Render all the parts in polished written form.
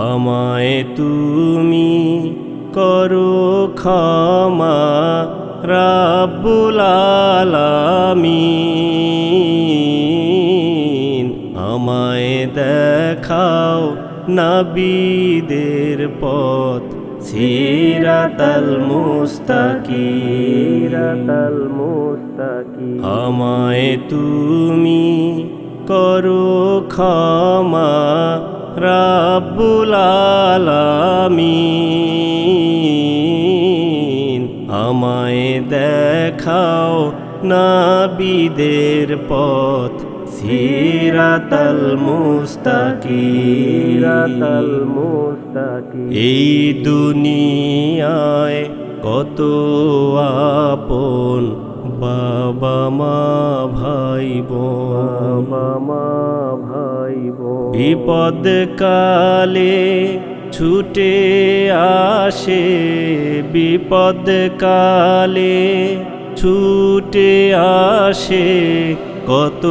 আমায় তুমি করো ক্ষমা রাব্বুল আলামিন। আমায় দেখাও নবীদের পথ সিরাতাল মুস্তাকিম। আমায় তুমি করো ক্ষমা রাব্বুল আলামিন। আমায় দেখাও নবীদের পথ সিরাতাল মুস্তাকিম। এই দুনিয়ায় কত আপন বাবা মা ভাই বোন, বিপদ কালে ছুটে আসে, বিপদ কালে ছুটে আসে কত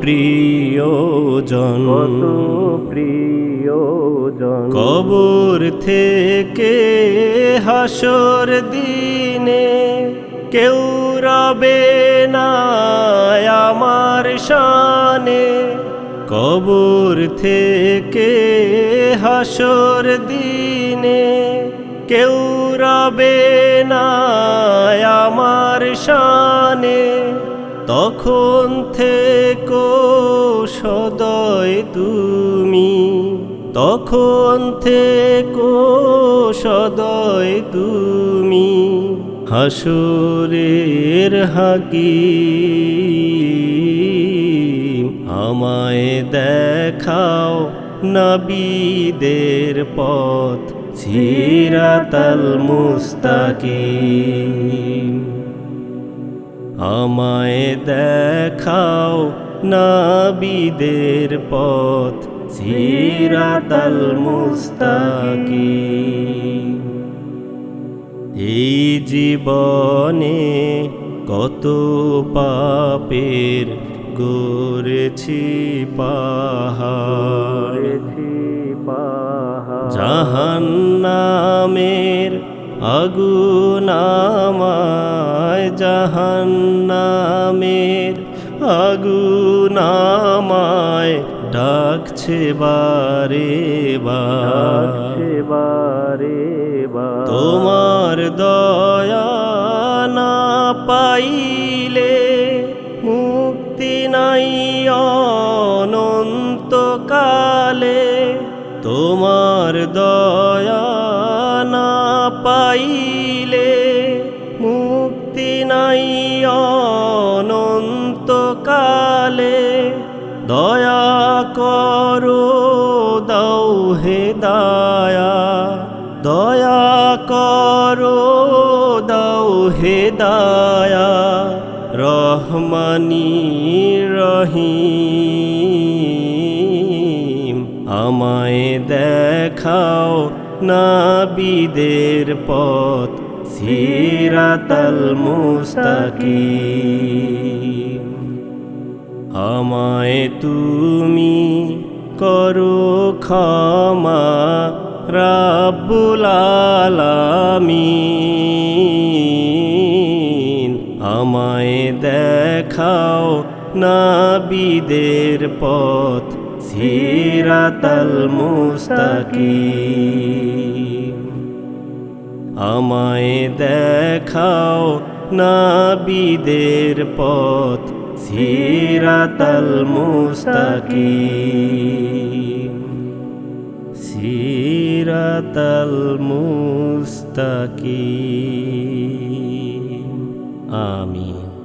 প্রিয়জন। কবর থেকে হাসর দিনে কেউ রবে না আমার শানে। কবর থেকে হাসর দিনে কেউ রবে না আমার শানে। তখন থেকো সদয় তুমি, তখন থেকো সদয় তুমি হাসরের হাকিম। আমায় দেখাও নবীদের পথ সিরাতাল মুস্তাকিম। আমায় দেখাও নবীদের পথ সিরাতাল মুস্তাকিম। এই জীবনে কত পাপের গড়েছি পাহাড়, জাহান্নামের আগুন আমায়, জাহান্নামের আগুন আমায় ডাকছে বারে বারে। তোমার দয়া না পাইলে মুক্তি নাই অনন্তকালে। তোমার দয়া না পাইলে মুক্তি নাই অনন্তকালে। দয়া করো দাও হেদায়া, দয়া করো দাও হেদায়া রহমানি রহিম। আমায় দেখাও নবীদের পথ সিরাতাল মুস্তাকিম। আমায় তুমি করো ক্ষমা রাব্বুল আলামিন। আমায় দেখাও নবীদের পথ সিরাতাল মুস্তাকিম। আমায় দেখাও নবীদের পথ সিরাতাল মুস্তাকিম। সিরাতাল মুস্তাকিম। আমিন।